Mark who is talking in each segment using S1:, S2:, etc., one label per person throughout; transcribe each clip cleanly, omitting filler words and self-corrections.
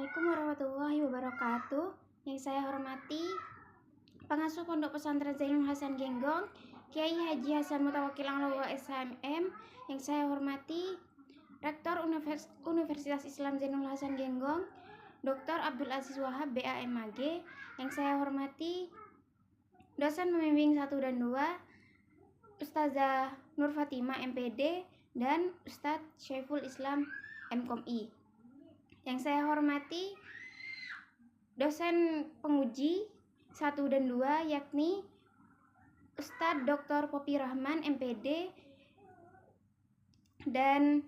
S1: Assalamualaikum warahmatullahi wabarakatuh. Yang saya hormati Pengasuh Pondok Pesantren Zainul Hasan Genggong, Kiai Haji Hasan Mutawakil Anglawa SHMM. Yang saya hormati Rektor Universitas Islam Zainul Hasan Genggong, Dr. Abdul Aziz Wahab BAMAG. Yang saya hormati dosen pembimbing 1 dan 2, Ustazah Nur Fatimah MPD dan Ustadz Syaiful Islam MKOMI. Yang saya hormati dosen penguji 1 dan 2, yakni Ustadz Dr. Popi Rahman MPD dan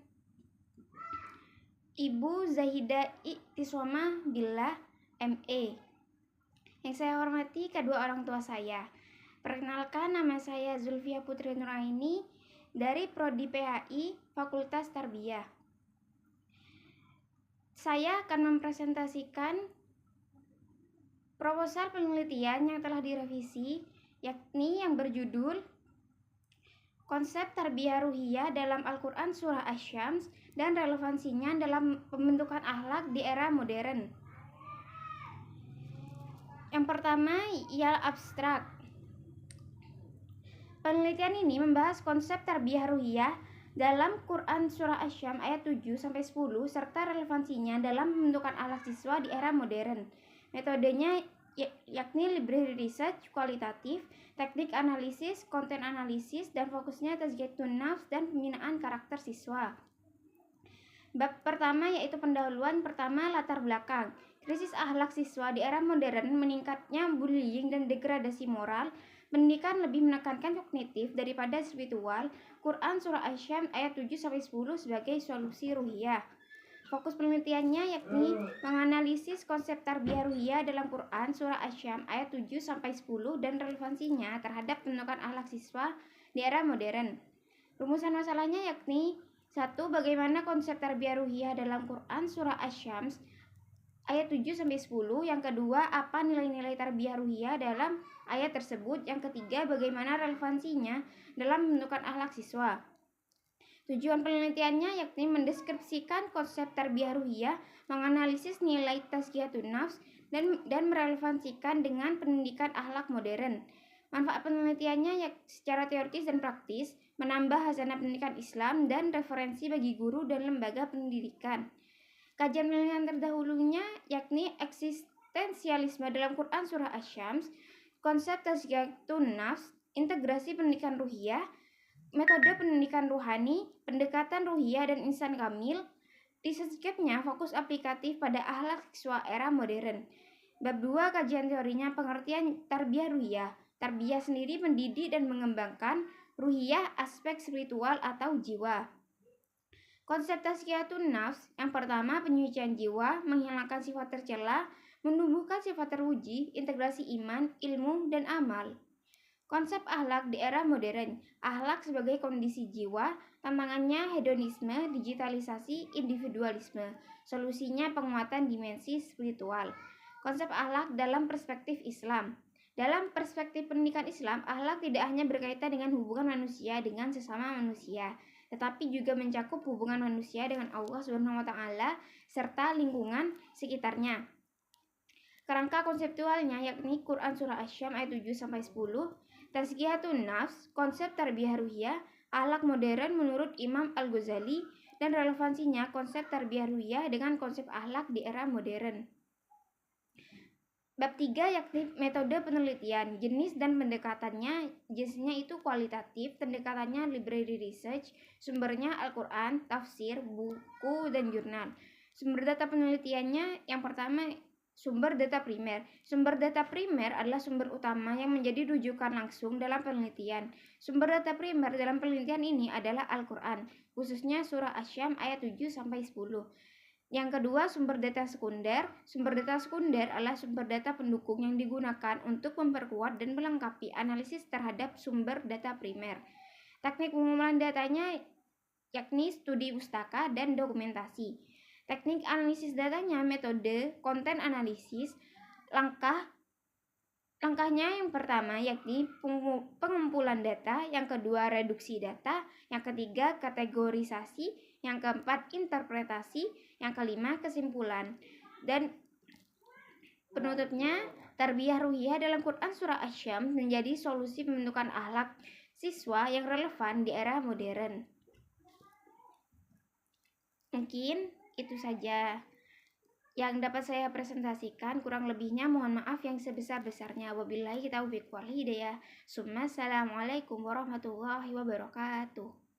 S1: Ibu Zahida Iktiswama Billah ME. Yang saya hormati kedua orang tua saya. Perkenalkan, nama saya Zulfia Putri Nuraini dari Prodi PHI Fakultas Tarbiyah. Saya akan mempresentasikan proposal penelitian yang telah direvisi, yakni yang berjudul Konsep Tarbiyah Ruhiyah dalam Al-Quran Surah Asy-Syams dan relevansinya dalam pembentukan akhlak di era modern. Yang pertama ialah abstrak. Penelitian ini membahas konsep tarbiyah ruhiyah dalam Quran Surah Asy-Syams ayat 7-10 serta relevansinya dalam pembentukan akhlak siswa di era modern. Metodenya yakni library research kualitatif, teknik analisis, konten analisis, dan fokusnya tazkiyatun nafs dan pembinaan karakter siswa. Bab pertama yaitu pendahuluan pertama, latar belakang. Krisis akhlak siswa di era modern, meningkatnya bullying dan degradasi moral. Pendidikan lebih menekankan kognitif daripada spiritual. Quran Surah Asy-Syams ayat 7-10 sebagai solusi ruhiyah. Fokus penelitiannya yakni menganalisis konsep tarbiyah ruhiyah dalam Quran Surah Asy-Syams ayat 7-10 dan relevansinya terhadap pembentukan akhlak siswa di era modern. Rumusan masalahnya yakni 1. Bagaimana konsep tarbiyah ruhiyah dalam Quran Surah Asy-Syams ayat 7-10. Yang kedua, apa nilai-nilai tarbiyah ruhiyah dalam ayat tersebut. Yang ketiga, bagaimana relevansinya dalam pembentukan akhlak siswa. Tujuan penelitiannya yakni mendeskripsikan konsep tarbiyah ruhiyah, menganalisis nilai tazkiyatun nafs, dan merelevansikan dengan pendidikan akhlak modern. Manfaat penelitiannya secara teoritis dan praktis, menambah hasanah pendidikan Islam dan referensi bagi guru dan lembaga pendidikan. Kajian penelitian terdahulunya yakni eksistensialisme dalam Quran Surah Asy-Syams, konsep tazkiyatun nafs, integrasi pendidikan ruhiyah, metode pendidikan ruhani, pendekatan ruhiyah dan insan kamil. Research-nya fokus aplikatif pada akhlak siswa era modern. Bab 2, kajian teorinya, pengertian tarbiyah ruhiyah. Tarbiyah sendiri mendidik dan mengembangkan, ruhiyah aspek spiritual atau jiwa. Konsep tazkiyatun nafs, yang pertama penyucian jiwa, menghilangkan sifat tercela, menumbuhkan sifat terpuji, integrasi iman, ilmu, dan amal. Konsep akhlak di era modern, akhlak sebagai kondisi jiwa, tantangannya hedonisme, digitalisasi, individualisme, solusinya penguatan dimensi spiritual. Konsep akhlak dalam perspektif Islam. Dalam perspektif pendidikan Islam, akhlak tidak hanya berkaitan dengan hubungan manusia dengan sesama manusia, tetapi juga mencakup hubungan manusia dengan Allah SWT serta lingkungan sekitarnya. Kerangka konseptualnya yakni Quran Surah Asy-Syams ayat 7-10, tazkiyatun nafs, konsep tarbiyah ruhiyah, akhlak modern menurut Imam Al-Ghazali, dan relevansinya konsep tarbiyah ruhiyah dengan konsep akhlak di era modern. Bab 3 yakni metode penelitian, jenis dan pendekatannya. Jenisnya itu kualitatif, pendekatannya library research, sumbernya Al-Quran, tafsir, buku, dan jurnal. Sumber data penelitiannya yang pertama sumber data primer. Sumber data primer adalah sumber utama yang menjadi rujukan langsung dalam penelitian. Sumber data primer dalam penelitian ini adalah Al-Quran, khususnya surah Asy-Syams ayat 7-10. Yang kedua, sumber data sekunder. Sumber data sekunder adalah sumber data pendukung yang digunakan untuk memperkuat dan melengkapi analisis terhadap sumber data primer. Teknik pengumpulan datanya yakni studi pustaka dan dokumentasi. Teknik analisis datanya metode konten analisis. Langkahnya yang pertama yakni pengumpulan data, yang kedua reduksi data, yang ketiga kategorisasi, yang keempat interpretasi, yang kelima kesimpulan. Dan penutupnya, tarbiyah ruhiyah dalam Quran surah Asy-Syams menjadi solusi pembentukan akhlak siswa yang relevan di era modern. Mungkin itu saja yang dapat saya presentasikan, kurang lebihnya mohon maaf yang sebesar-besarnya. Wabillahi taufiq wal hidayah. Assalamualaikum warahmatullahi wabarakatuh.